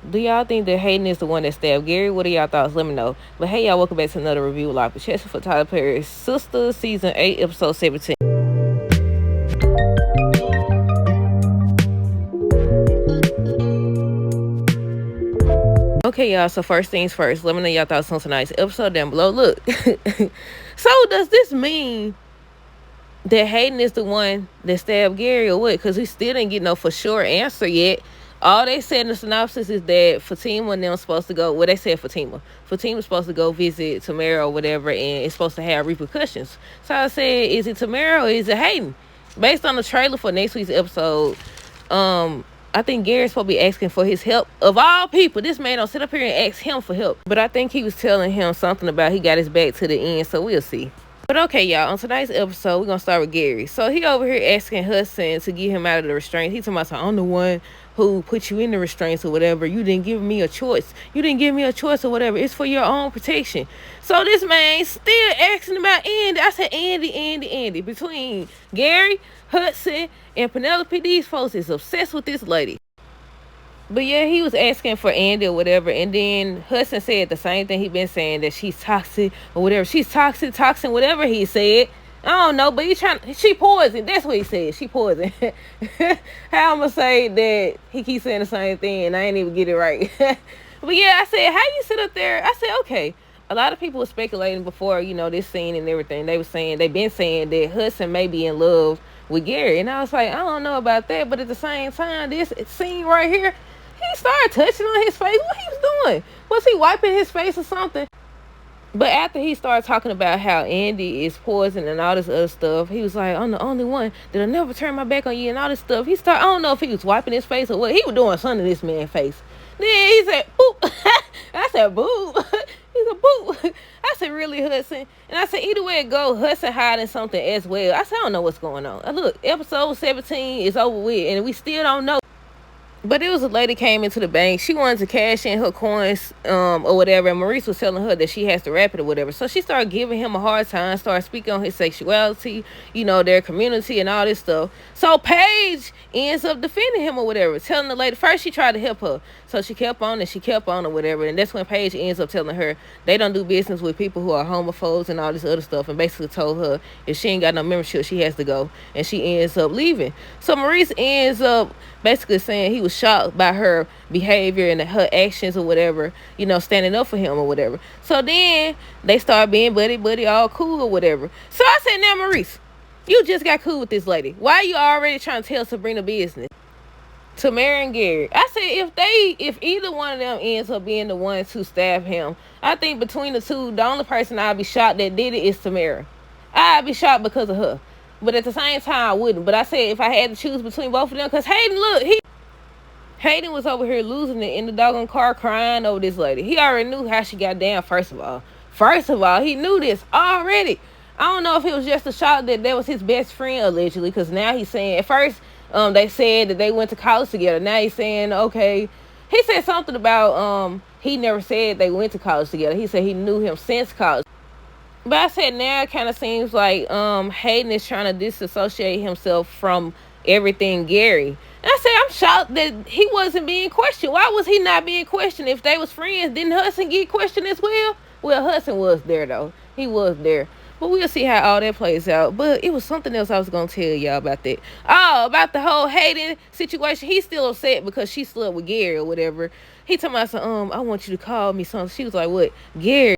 Do y'all think that Hayden is the one that stabbed Gary? What are y'all thoughts? Let me know. But hey, y'all, welcome back to another review live with Chester for Tyler Perry's Sistas, Season 8, Episode 17. Okay, y'all, so first things first, let me know y'all thoughts on tonight's episode down below. Look, so does this mean that Hayden is the one that stabbed Gary or what? Because we still didn't get no for sure answer yet. All they said in the synopsis is that Fatima and them supposed to go, well, they said Fatima. Fatima's supposed to go visit Tamara or whatever, and it's supposed to have repercussions. So I said, is it Tamara or is it Hayden? Based on the trailer for next week's episode, I think Gary's supposed to be asking for his help. Of all people, this man don't sit up here and ask him for help. But I think he was telling him something about he got his back to the end, so we'll see. But okay, y'all, on tonight's episode, we're going to start with Gary. So he over here asking Hudson to get him out of the restraints. He's talking about, I'm the one who put you in the restraints or whatever. You didn't give me a choice. You didn't give me a choice or whatever. It's for your own protection. So this man still asking about Andy. I said, Andy. Between Gary, Hudson, and Penelope, these folks is obsessed with this lady. But yeah, he was asking for Andy or whatever, and then Hudson said the same thing he been saying, that she's toxic or whatever. She's toxic, whatever he said. I don't know, but she poison. That's what he said. She poison. How I'm gonna say that he keeps saying the same thing and I ain't even get it right. But yeah, I said, how you sit up there? I said, okay. A lot of people were speculating before, this scene and everything. They've been saying that Hudson may be in love with Gary. And I was like, I don't know about that, but at the same time, this scene right here, he started touching on his face. What he was doing? Was he wiping his face or something? But after he started talking about how Andy is poison and all this other stuff, he was like, I'm the only one that'll never turn my back on you and all this stuff. I don't know if he was wiping his face or what. He was doing something to this man's face. Then he said, boop. I said, boop. He said, boop. I said, really, Hudson? And I said, either way it go, Hudson hiding something as well. I said, I don't know what's going on. Look, episode 17 is over with, and we still don't know. But it was a lady came into the bank. She wanted to cash in her coins or whatever. And Maurice was telling her that she has to wrap it or whatever. So she started giving him a hard time, started speaking on his sexuality, their community and all this stuff. So Paige ends up defending him or whatever, telling the lady, first she tried to help her. So she kept on or whatever. And that's when Paige ends up telling her they don't do business with people who are homophobes and all this other stuff. And basically told her if she ain't got no membership, she has to go. And she ends up leaving. So Maurice ends up basically saying he was shocked by her behavior and her actions or whatever, standing up for him or whatever. So then they start being buddy, all cool or whatever. So I said, now Maurice, you just got cool with this lady. Why are you already trying to tell Sabrina business? Tamara and Gary. I said, if either one of them ends up being the one to stab him, I think between the two, the only person I'd be shocked that did it is Tamara. I'd be shocked because of her. But at the same time, I wouldn't. But I said if I had to choose between both of them, because Hayden was over here losing it in the doggone car crying over this lady. He already knew how she got down, first of all. He knew this already. I don't know if it was just a shock that was his best friend, allegedly, because now he's saying, at first, they said that they went to college together. Now he's saying, okay. He said something about, he never said they went to college together. He said he knew him since college. But I said now it kind of seems like Hayden is trying to disassociate himself from everything Gary. And I said, I'm shocked that he wasn't being questioned. Why was he not being questioned? If they was friends, didn't Hudson get questioned as well? Well, Hudson was there, though. He was there. But we'll see how all that plays out. But it was something else I was going to tell y'all about that. Oh, about the whole Hayden situation. He's still upset because she slept with Gary or whatever. He told me, I want you to call me something. She was like, what? Gary.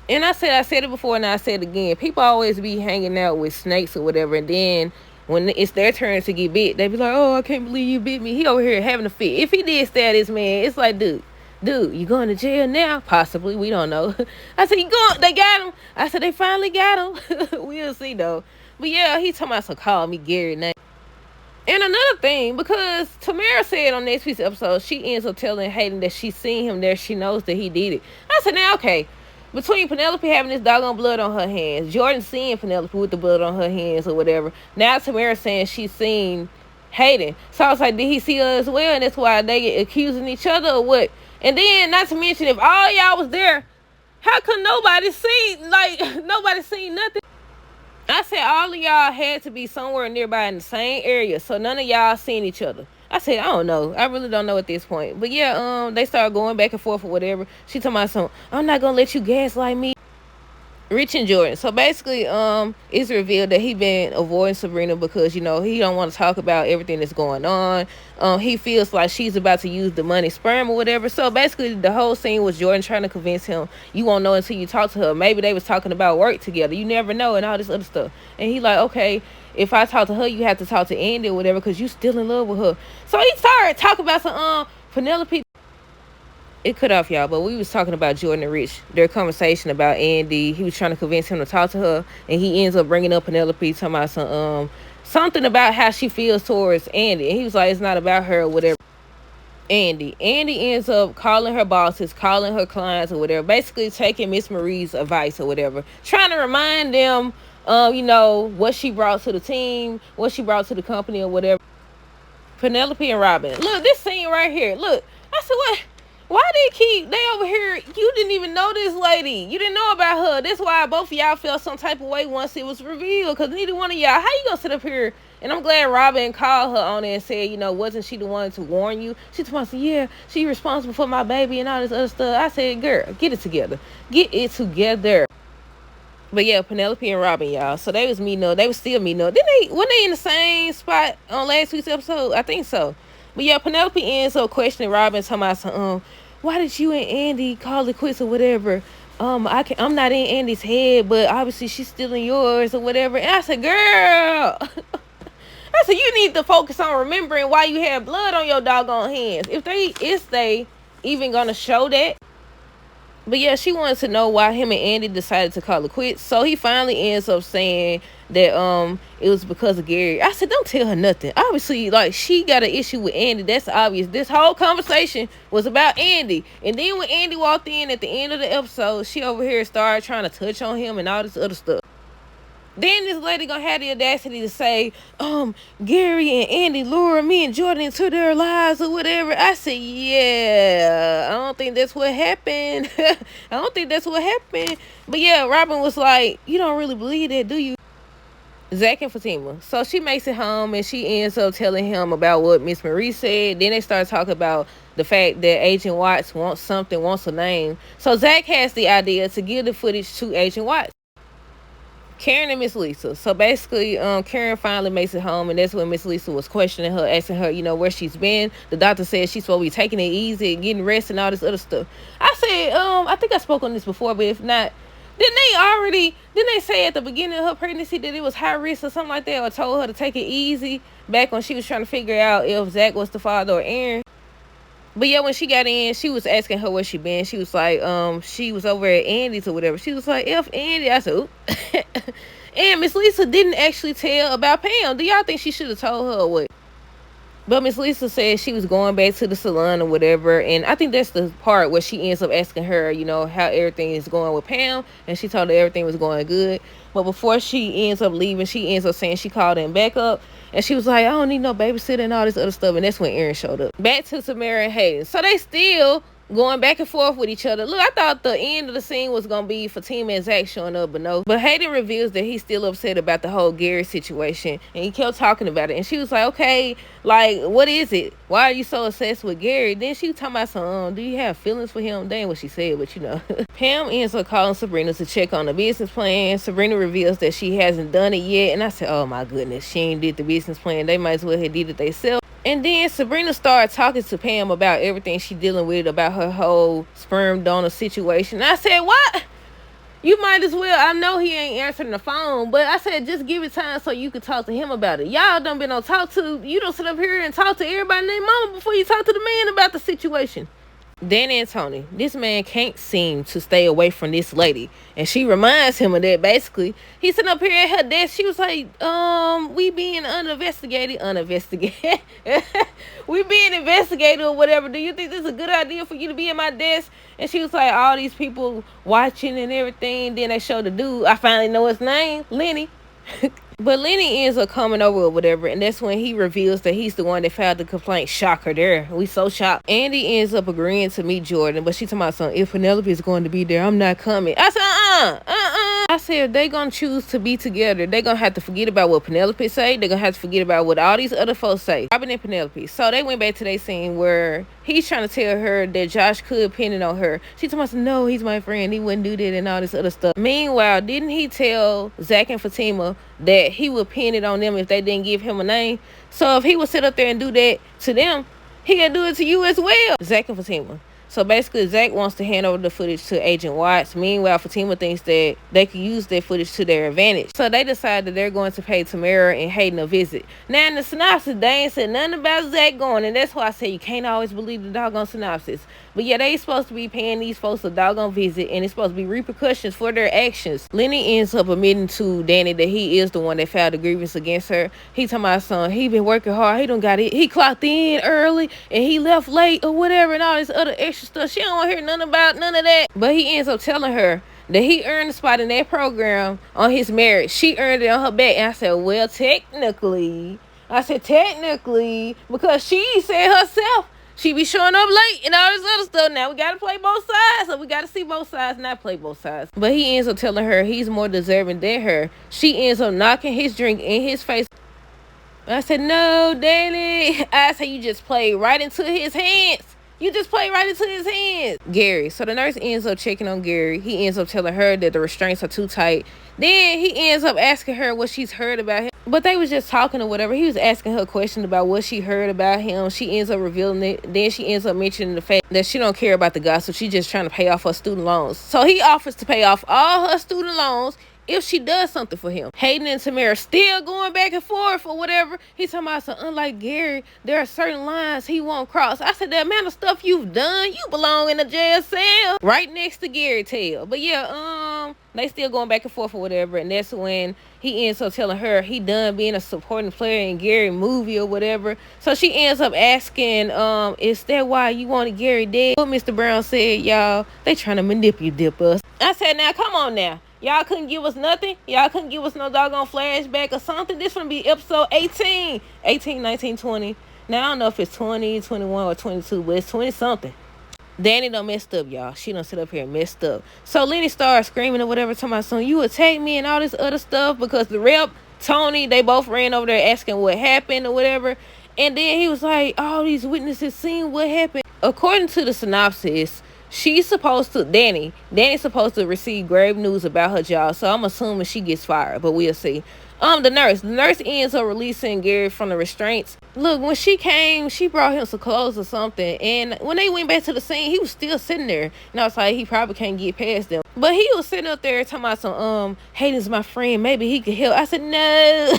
And I said it before and I said it again. People always be hanging out with snakes or whatever. And then when it's their turn to get bit, they be like, oh, I can't believe you bit me. He over here having a fit. If he did stab this man, it's like, dude, you going to jail now? Possibly. We don't know. I said, they got him. I said, they finally got him. We'll see, though. But yeah, he told me, so call me Gary now. And another thing, because Tamara said on next week's episode, she ends up telling Hayden that she seen him there. She knows that he did it. I said, now, okay. Between Penelope having this doggone blood on her hands, Jordan seeing Penelope with the blood on her hands or whatever, now Tamara saying she's seen Hayden. So I was like, did he see her as well? And that's why they get accusing each other or what? And then, not to mention, if all y'all was there, how could nobody seen nothing? I said all of y'all had to be somewhere nearby in the same area, so none of y'all seen each other. I said, I don't know. I really don't know at this point. But yeah, they started going back and forth or whatever. She told me something, I'm not gonna let you gaslight me. Rich and Jordan. So basically, it's revealed that he been avoiding Sabrina because, you know, he don't want to talk about everything that's going on. He feels like she's about to use the money sperm or whatever. So basically, the whole scene was Jordan trying to convince him, you won't know until you talk to her. Maybe they was talking about work together. You never know, and all this other stuff. And he like, okay, if I talk to her, you have to talk to Andy or whatever because you still in love with her. So he started talking about some Penelope. It cut off, y'all, but we was talking about Jordan and Rich, their conversation about Andy. He was trying to convince him to talk to her, and he ends up bringing up Penelope, talking about something about how she feels towards Andy, and he was like, it's not about her or whatever. Andy ends up calling her bosses, calling her clients or whatever, basically taking Miss Marie's advice or whatever, trying to remind them, you know, what she brought to the team, what she brought to the company or whatever. Penelope and Robin. Look, this scene right here. Look, I said, what? Why they over here? You didn't even know this lady. You didn't know about her. That's why both of y'all felt some type of way once it was revealed. Because neither one of y'all, how you gonna sit up here? And I'm glad Robin called her on it and said, you know, wasn't she the one to warn you? She told me, yeah, she responsible for my baby and all this other stuff. I said, girl, get it together. Get it together. But yeah, Penelope and Robin, y'all. So they was meeting up. They was still meeting up. Weren't they in the same spot on last week's episode? I think so. But yeah, Penelope ends up questioning Robin, talking about why did you and Andy call it quits or whatever? I'm not in Andy's head, but obviously she's still in yours or whatever. And I said, girl, I said, you need to focus on remembering why you had blood on your doggone hands. If they even gonna show that. But yeah, she wanted to know why him and Andy decided to call it quits. So he finally ends up saying that it was because of Gary. I said, don't tell her nothing. Obviously, like, she got an issue with Andy. That's obvious. This whole conversation was about Andy. And then when Andy walked in at the end of the episode, she over here started trying to touch on him and all this other stuff. Then this lady gonna have the audacity to say, Gary and Andy lured me and Jordan into their lives or whatever. I said, yeah, I don't think that's what happened. I don't think that's what happened. But yeah, Robin was like, you don't really believe that, do you? Zach and Fatima. So she makes it home and she ends up telling him about what Miss Marie said. Then they start talking about the fact that Agent Watts wants a name. So Zach has the idea to give the footage to Agent Watts. Karen and Miss Lisa. So basically, Karen finally makes it home, and that's when Miss Lisa was questioning her, asking her, you know, where she's been. The doctor said she's supposed to be taking it easy, getting rest, and all this other stuff. I said, I think I spoke on this before, but if not, didn't they say at the beginning of her pregnancy that it was high risk or something like that, or told her to take it easy back when she was trying to figure out if Zach was the father or Aaron? But yeah, when she got in, she was asking her where she been. She was like, she was over at Andy's or whatever. She was like, F Andy. I said, oop. And Miss Lisa didn't actually tell about Pam. Do y'all think she should have told her or what? But Miss Lisa said she was going back to the salon or whatever. And I think that's the part where she ends up asking her, you know, how everything is going with Pam. And she told her everything was going good. But before she ends up leaving, she ends up saying she called in back up. And she was like, I don't need no babysitter and all this other stuff. And that's when Aaron showed up. Back to Samara and Hayden. So they still going back and forth with each other. Look, I thought the end of the scene was going to be Fatima and Zach showing up, but no. But Hayden reveals that he's still upset about the whole Gary situation. And he kept talking about it. And she was like, okay, like, what is it? Why are you so obsessed with Gary? Then she was talking about some, do you have feelings for him? That ain't what she said, but you know. Pam ends up calling Sabrina to check on the business plan. Sabrina reveals that she hasn't done it yet. And I said, oh my goodness, she ain't did the business plan. They might as well have did it themselves. And then Sabrina started talking to Pam about everything she's dealing with, about her whole sperm donor situation. I said, what? You might as well. I know he ain't answering the phone, but I said, just give it time so you can talk to him about it. Y'all done been on talk to, you don't sit up here and talk to everybody named mama before you talk to the man about the situation. Danny and Tony, this man can't seem to stay away from this lady. And she reminds him of that, basically. He's sitting up here at her desk. She was like, we being uninvestigated. We being investigated or whatever. Do you think this is a good idea for you to be at my desk? And she was like, all these people watching and everything. Then they show the dude. I finally know his name, Lenny. But Lenny ends up coming over or whatever, and that's when he reveals that he's the one that filed the complaint. Shocker there. We so shocked. Andy ends up agreeing to meet Jordan, but she talking about something. If Penelope is going to be there, I'm not coming. I said, I said, if they gonna choose to be together, they gonna have to forget about what Penelope say. They gonna have to forget about what all these other folks say. Robin and Penelope. So they went back to their scene where he's trying to tell her that Josh could pin it on her. She told me, no, he's my friend. He wouldn't do that and all this other stuff. Meanwhile, didn't he tell Zach and Fatima that he would pin it on them if they didn't give him a name? So if he would sit up there and do that to them, he can do it to you as well. Zach and Fatima. So basically, Zach wants to hand over the footage to Agent Watts. Meanwhile, Fatima thinks that they could use that footage to their advantage. So they decide that they're going to pay Tamara and Hayden a visit. Now, in the synopsis, they ain't said nothing about Zach going, and that's why I say you can't always believe the doggone synopsis. But yeah, they supposed to be paying these folks a doggone visit, and it's supposed to be repercussions for their actions. Lenny ends up admitting to Danny that he is the one that filed a grievance against her. He talking about son, he been working hard, he done got it, he clocked in early, and he left late or whatever, and all this other extra stuff. She don't want to hear nothing about none of that. But he ends up telling her that he earned a spot in that program on his merit. She earned it on her back. And I said, well, technically, because she said herself she be showing up late and all this other stuff. Now we gotta play both sides, so we gotta see both sides, not play both sides. But he ends up telling her he's more deserving than her. She ends up knocking his drink in his face. I said, no, Danny. I said, you just played right into his hands. You just played right into his hands. Gary. So the nurse ends up checking on Gary. He ends up telling her that the restraints are too tight. Then he ends up asking her what she's heard about him. But they was just talking or whatever. He was asking her a question about what she heard about him. She ends up revealing it. Then she ends up mentioning the fact that she don't care about the gossip. She's just trying to pay off her student loans. So he offers to pay off all her student loans if she does something for him. Hayden and Tamara still going back and forth or whatever. He's talking about, so unlike Gary, there are certain lines he won't cross. I said, the amount of stuff you've done, you belong in a jail cell right next to Gary tail. But yeah, they still going back and forth or whatever. And that's when he ends up telling her he done being a supporting player in Gary movie or whatever. So she ends up asking, is that why you wanted Gary dead? What Mr. Brown said, y'all, they trying to manipulate us. I said, now come on now. Y'all couldn't give us nothing? Y'all couldn't give us no doggone flashback or something? This gonna be episode 18. 18, 19, 20. Now, I don't know if it's 20, 21, or 22, but it's 20-something. Danny done messed up, y'all. She done sit up here and messed up. So Lenny started screaming or whatever, talking about, son, you attacked me and all this other stuff because the rep, Tony, they both ran over there asking what happened or whatever. And then he was like, all these witnesses seen what happened. According to the synopsis, she's supposed to, Danny's supposed to receive grave news about her job, so I'm assuming she gets fired, but we'll see. The nurse ends up releasing Gary from the restraints. Look, when she came, she brought him some clothes or something, and when they went back to the scene, he was still sitting there, and I was like, he probably can't get past them. But he was sitting up there talking about some, Hayden's my friend, maybe he could help. I said, no.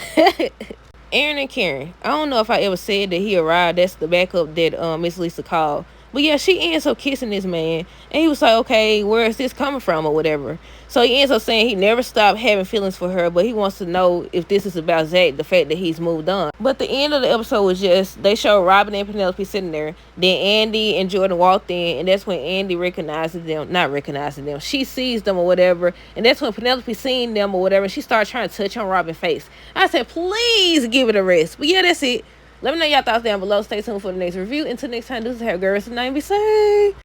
Aaron and Karen. I don't know if I ever said that he arrived. That's the backup that Miss Lisa called. But yeah, she ends up kissing this man. And he was like, okay, where is this coming from or whatever. So he ends up saying he never stopped having feelings for her, but he wants to know if this is about Zach, the fact that he's moved on. But the end of the episode was just, they showed Robin and Penelope sitting there. Then Andy and Jordan walked in, and that's when Andy not recognizing them. She sees them or whatever, and that's when Penelope seen them or whatever, and she started trying to touch on Robin's face. I said, please give it a rest. But yeah, that's it. Let me know y'all thoughts down below. Stay tuned for the next review. Until next time, this is how girls and 9 be safe.